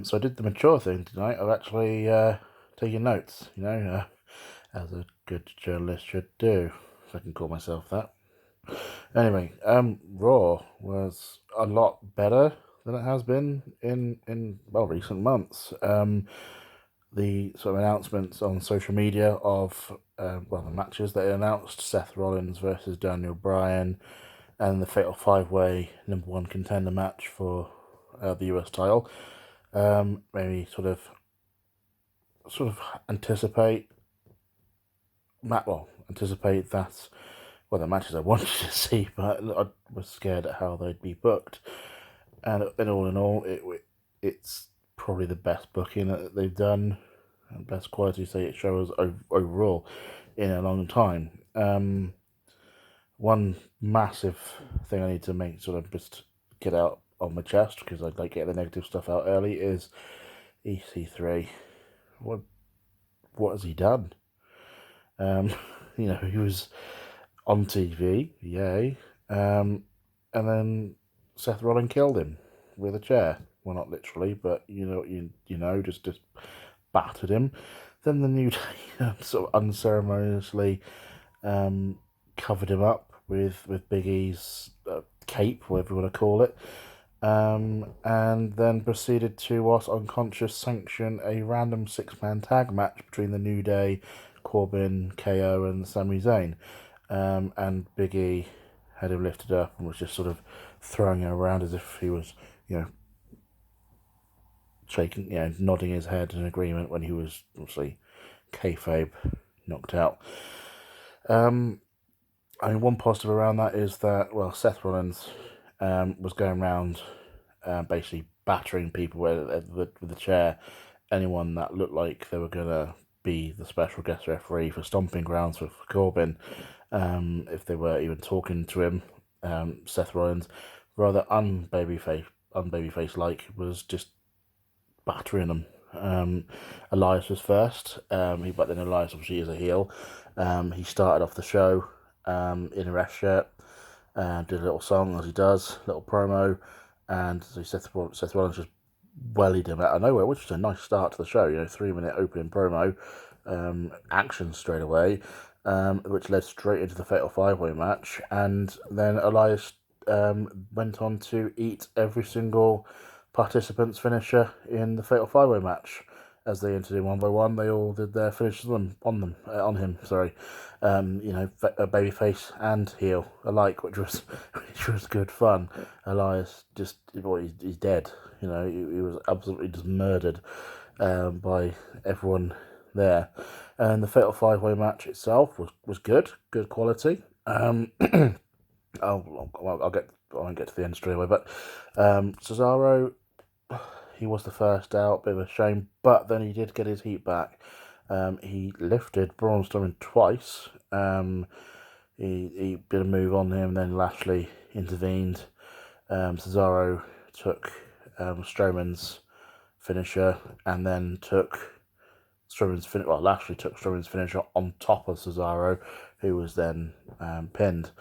So I did the mature thing tonight of actually taking notes, as a good journalist should do, if I can call myself that. Anyway, Raw was a lot better than it has been in recent months. The sort of announcements on social media of the matches that they announced: Seth Rollins versus Daniel Bryan, and the Fatal 5-Way #1 contender match for the US title. Maybe sort of anticipate anticipate that the matches I wanted to see, but I was scared at how they'd be booked. And all in all, it's probably the best booking that they've done, and best quality shows overall in a long time. One massive thing I need to make just get out on my chest, because I'd like to get the negative stuff out early, is EC3. What has he done? He was on TV, yay, and then Seth Rollins killed him with a chair. Well, not literally, but just battered him. Then the New Day sort of unceremoniously covered him up with Big E's cape, whatever you want to call it, and then proceeded to, whilst unconscious, sanction a random 6-man tag match between the New Day, Corbin, KO, and Sami Zayn. And Big E had him lifted up and was just sort of throwing him around as if he was, shaking, nodding his head in agreement, when he was obviously kayfabe knocked out. One positive around that is that, Seth Rollins was going around basically battering people with the chair. Anyone that looked like they were going to be the special guest referee for Stomping Grounds for Corbin, if they were even talking to him, Seth Rollins, rather unbabyface like, was just battering them. Elias was first, but then Elias obviously is a heel. He started off the show in a ref shirt, did a little song as he does, little promo, and so Seth Rollins just wellied him out of nowhere, which was a nice start to the show. 3-minute opening promo, action straight away, which led straight into the Fatal 5-Way match, and then Elias went on to eat every single participant's finisher in the Fatal 5-Way match. As they entered in one by one, they all did their finishes on him. Sorry, babyface and heel alike, which was good fun. Elias he's dead. He was absolutely just murdered by everyone there. And the Fatal 5-Way match itself was good quality. I won't get to the end straight away, but Cesaro, he was the first out, bit of a shame, but then he did get his heat back. He lifted Braun Strowman twice. He did a move on him, then Lashley intervened. Cesaro took Strowman's finisher, and then took Lashley took Strowman's finisher on top of Cesaro, who was then pinned,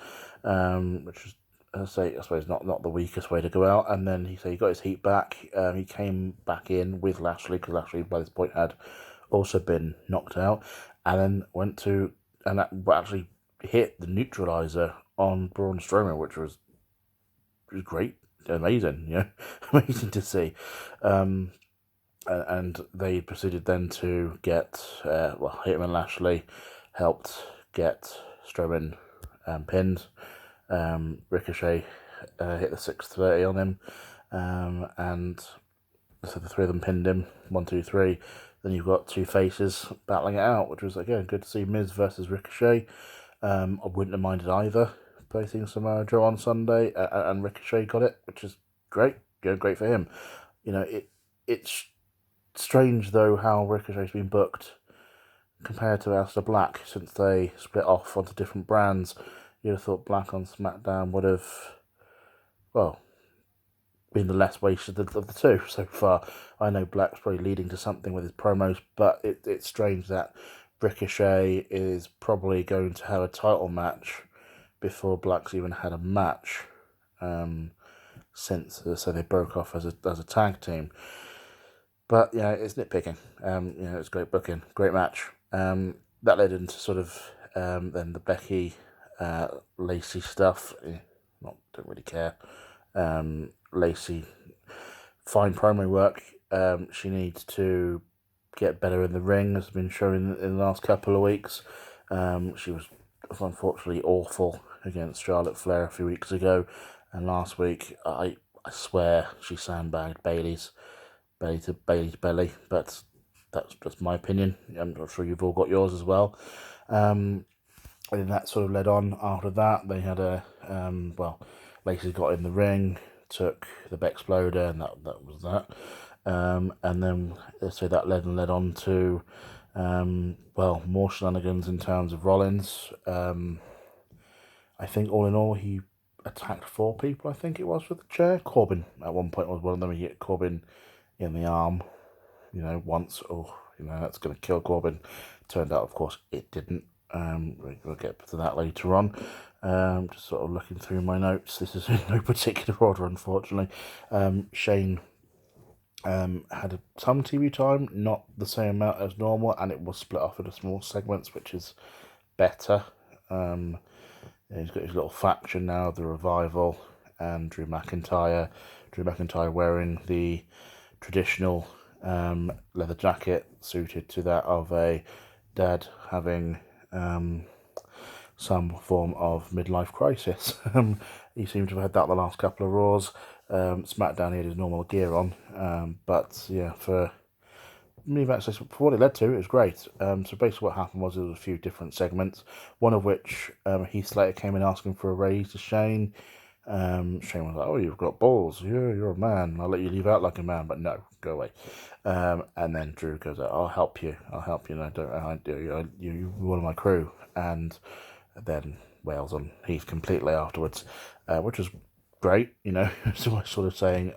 which was, I suppose not the weakest way to go out. And then he got his heat back. He came back in with Lashley, because Lashley by this point had also been knocked out, and then actually hit the neutralizer on Braun Strowman, which was great, amazing, amazing to see. And they proceeded then to get Hitman and Lashley helped get Strowman pinned. Ricochet hit the 630 on him, and so the three of them pinned him, 1, 2, 3. Then you've got two faces battling it out, which was, again, good to see. Miz versus Ricochet. I wouldn't have minded either placing Samoa Joe on Sunday, and Ricochet got it, which is great. Great for him. It's strange though how Ricochet's been booked compared to Aleister Black since they split off onto different brands. You'd have thought Black on SmackDown would have, been the less wasted of the two so far. I know Black's probably leading to something with his promos, but it's strange that Ricochet is probably going to have a title match before Black's even had a match, since so they broke off as a tag team. But yeah, it's nitpicking. It's great booking, great match. That led into sort of then the Becky Lacey stuff. Don't really care. Lacey, fine primary work. She needs to get better in the ring, as has been shown in the last couple of weeks. She was unfortunately awful against Charlotte Flair a few weeks ago, and last week I swear she sandbagged Bayley's belly, but that's just my opinion. I'm not sure you've all got yours as well. And then that sort of led on after that. They had Lacey got in the ring, took the Bexploder, and that was that. And then so that led on to more shenanigans in terms of Rollins. I think all in all he attacked 4 people, I think it was, with the chair. Corbin at one point was one of them. He hit Corbin in the arm, once. That's going to kill Corbin. Turned out, of course, it didn't. We'll get to that later on. Just sort of looking through my notes. This is in no particular order, unfortunately. Shane had some TV time, not the same amount as normal, and it was split off into small segments, which is better. He's got his little faction now, the Revival and Drew McIntyre. Drew McIntyre wearing the traditional leather jacket suited to that of a dad having some form of midlife crisis. He seemed to have had that the last couple of Raws. SmackDown, he had his normal gear on. But yeah, for what it led to, it was great. So basically what happened was there was a few different segments, one of which Heath Slater came in asking for a raise to Shane. Shane was like, "Oh, you've got balls. You're a man. I'll let you leave out like a man, but no, go away." And then Drew goes, "I'll help you. No, you're one of my crew." And then wails on Heath completely afterwards, which was great. So sort of saying,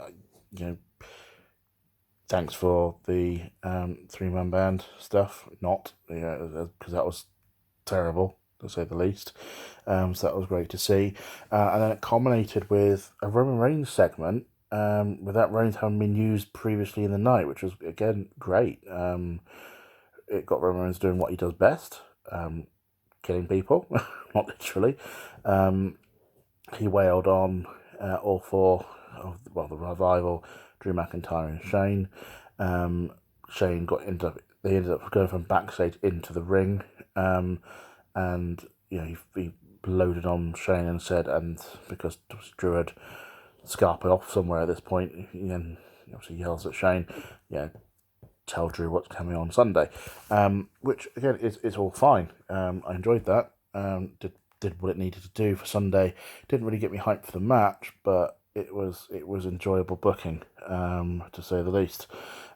thanks for the 3-man band stuff. Not, because that was terrible, to say the least. So that was great to see. And then it culminated with a Roman Reigns segment, without Reigns having been used previously in the night, which was, again, great. It got Roman Reigns doing what he does best, killing people, not literally. He wailed on all 4 of the Revival, Drew McIntyre and Shane. Shane they ended up going from backstage into the ring, and he loaded on Shane and said, and because Drew had scarpered off somewhere at this point, he obviously yells at Shane, tell Drew what's coming on Sunday, which again is all fine. I enjoyed that. Did what it needed to do for Sunday. Didn't really get me hyped for the match, but it was enjoyable booking, to say the least.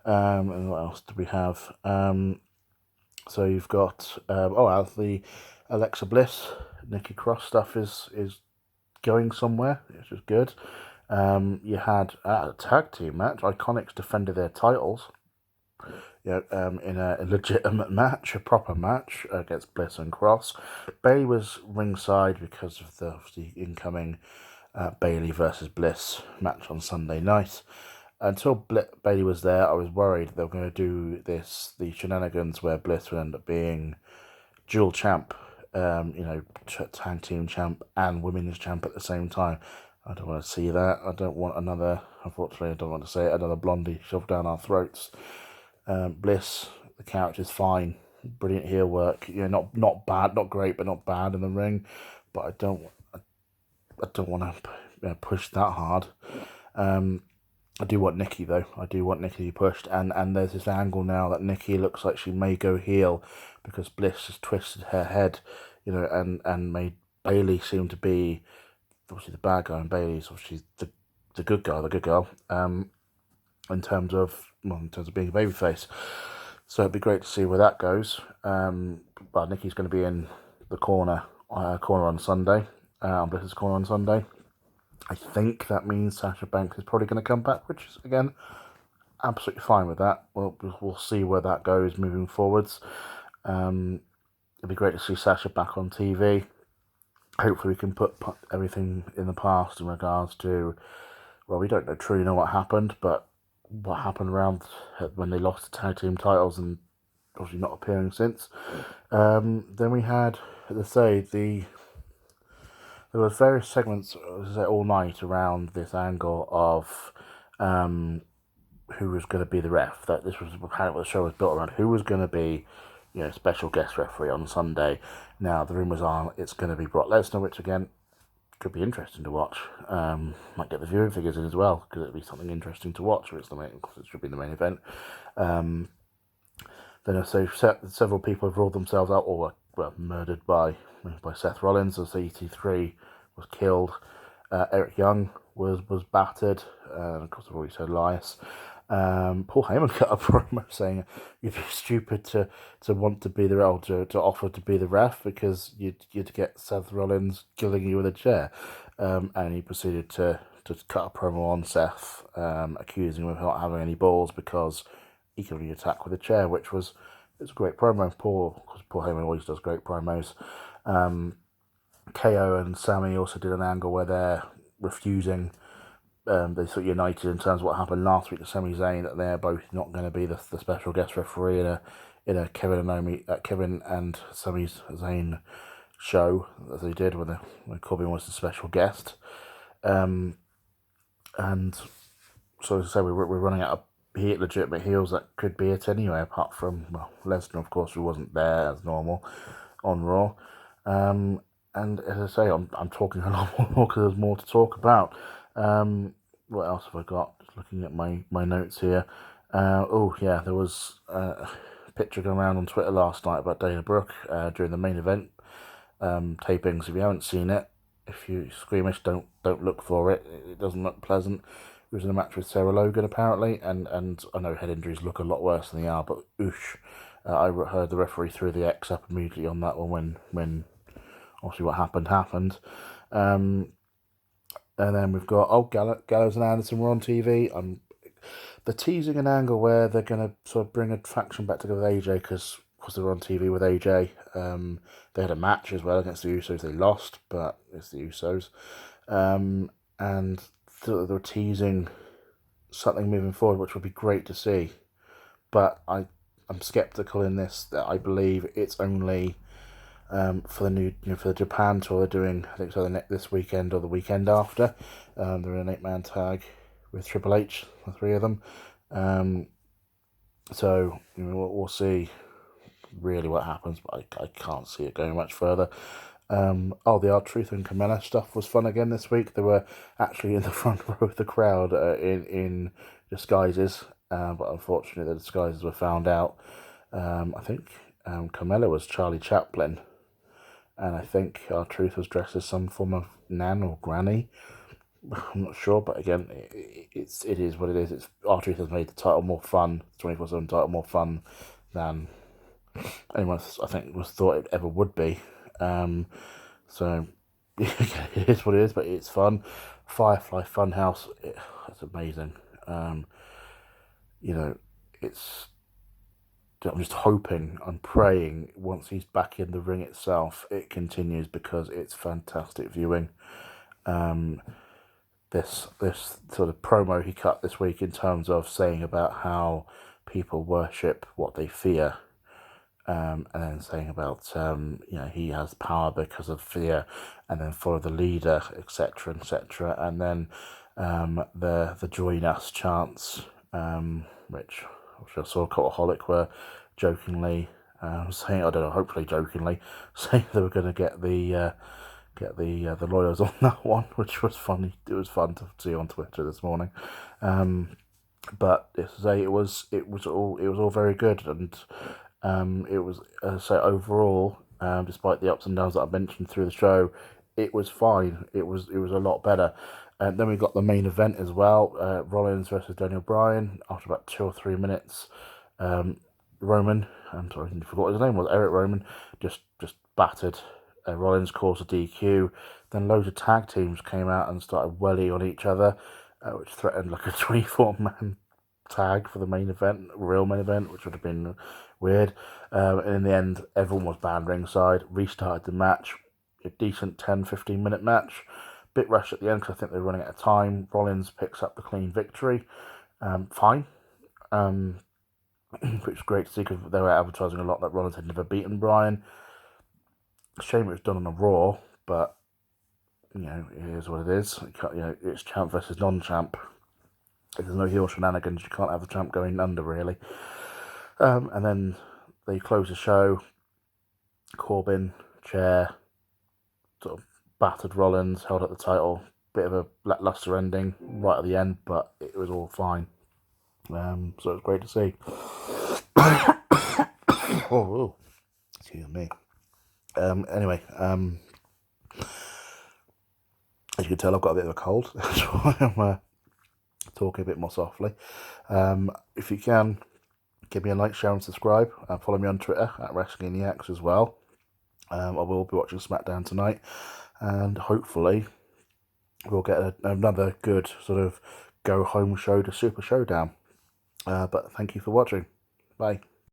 And what else do we have? So you've got the Alexa Bliss, Nikki Cross stuff is going somewhere, which is good. You had a tag team match. Iconics defended their titles. In a legitimate match, a proper match against Bliss and Cross. Bayley was ringside because of the incoming Bayley versus Bliss match on Sunday night. Until Bayley was there, I was worried they were going to do the shenanigans where Bliss would end up being dual champ, tag team champ and women's champ at the same time. I don't want to see that. Unfortunately, I don't want to say it, another blondie shoved down our throats. Bliss, the character's fine, brilliant heel work. Not bad, not great, but not bad in the ring. But I don't want to push that hard. I do want Nikki though. I do want Nikki to be pushed, and there's this angle now that Nikki looks like she may go heel because Bliss has twisted her head, and made Bayley seem to be obviously the bad guy, and Bayley's obviously the good guy, the good girl. In terms of being a babyface. So it'd be great to see where that goes. But Nikki's going to be in the corner on Sunday, on Bliss's corner on Sunday. I think that means Sasha Banks is probably going to come back, which is, again, absolutely fine with that. We'll see where that goes moving forwards. It'd be great to see Sasha back on TV. Hopefully we can put everything in the past in regards to, we don't truly know what happened, but what happened around when they lost the tag team titles and obviously not appearing since. Then we had, as I say, there was various segments, as I say, all night around this angle of who was going to be the ref. That this was how the show was built around. Who was going to be, special guest referee on Sunday. Now the rumours are it's going to be Brock Lesnar, which again could be interesting to watch. Might get the viewing figures in as well because it'd be something interesting to watch. Or it's the main, because it should be the main event. Then I say several people have ruled themselves out or were murdered by Seth Rollins as ET3 was killed. Eric Young was battered. Of course, I've already said Elias. Paul Heyman cut a promo saying you'd be stupid to want to be the ref, to offer to be the ref because you'd get Seth Rollins killing you with a chair. And he proceeded to cut a promo on Seth, accusing him of not having any balls because he could only attack with a chair, which was it's a great promo. Paul Heyman always does great promos. KO and Sammy also did an angle where they're refusing. They sort of united in terms of what happened last week to Sami Zayn, that they're both not going to be the special guest referee in a Kevin and Sami Zayn show as they did when Corbin was the special guest. And so as I say, we're running out of legitimate heels that could be it anyway, apart from Lesnar, of course, who wasn't there as normal on Raw. And as I say, I'm talking a lot more because there's more to talk about. What else have I got? Just looking at my notes here. There was a picture going around on Twitter last night about Dana Brooke during the main event tapings. If you haven't seen it, if you're squeamish, don't look for it. It doesn't look pleasant. It was in a match with Sarah Logan apparently, and I know head injuries look a lot worse than they are, but oosh. I heard the referee threw the X up immediately on that one when obviously what happened. And then we've got Gallows and Anderson were on TV. They're teasing an angle where they're going to sort of bring a faction back together with AJ because they were on TV with AJ. They had a match as well against the Usos. They lost, but it's the Usos. And they're teasing something moving forward, which would be great to see. But I'm skeptical in this, that I believe it's only for the new, for the Japan tour they're doing. I think so this weekend or the weekend after. They're in an 8-man tag with Triple H, the three of them. So we'll see really what happens, but I can't see it going much further. The R-Truth and Carmella stuff was fun again this week. They were actually in the front row of the crowd in disguises, but unfortunately the disguises were found out. I think Carmella was Charlie Chaplin, and I think R-Truth was dressed as some form of nan or granny. I'm not sure, but again, it is what it is. It's R-Truth has made the title more fun, 24/7 title more fun than anyone I think was thought it ever would be. So it is what it is, but it's fun. Firefly Funhouse, it's amazing. It's. I'm just hoping, I'm praying once he's back in the ring itself, it continues because it's fantastic viewing. This sort of promo he cut this week in terms of saying about how people worship what they fear. And then saying about he has power because of fear, and then follow the leader, etc., etc., and then the join us chants, which I saw Cultaholic were jokingly saying, I don't know, hopefully jokingly saying they were going to get the lawyers on that one, which was funny. It was fun to see on Twitter this morning. But it was all very good, and it was overall, despite the ups and downs that I mentioned through the show, it was fine. It was a lot better. And then we got the main event as well, Rollins versus Daniel Bryan. After about 2 or 3 minutes, Roman, I'm sorry, I forgot what his name was, Eric Roman, just battered Rollins, caused a DQ. Then loads of tag teams came out and started welling on each other, which threatened like a 24-man tag for the main event, real main event, which would have been weird. And in the end, everyone was banned ringside, restarted the match, a decent 10-15 minute match. Bit rushed at the end because I think they were running out of time. Rollins picks up the clean victory. fine. Which is great to see because they were advertising a lot that Rollins had never beaten Bryan. Shame it was done on a Raw, but you know, it is what it is. You know, it's champ versus non-champ. If there's no heel shenanigans, you can't have the champ going under, really. And then they close the show. Corbin, chair, sort of battered Rollins, held up the title. Bit of a lackluster ending right at the end, but it was all fine. So it was great to see. Oh, excuse me. Anyway, as you can tell, I've got a bit of a cold. That's why I'm talking a bit more softly. If you can, give me a like, share and subscribe. Follow me on Twitter at Insomniac as well. I will be watching SmackDown tonight, and hopefully we'll get another good sort of go home show to Super Showdown. But thank you for watching. Bye.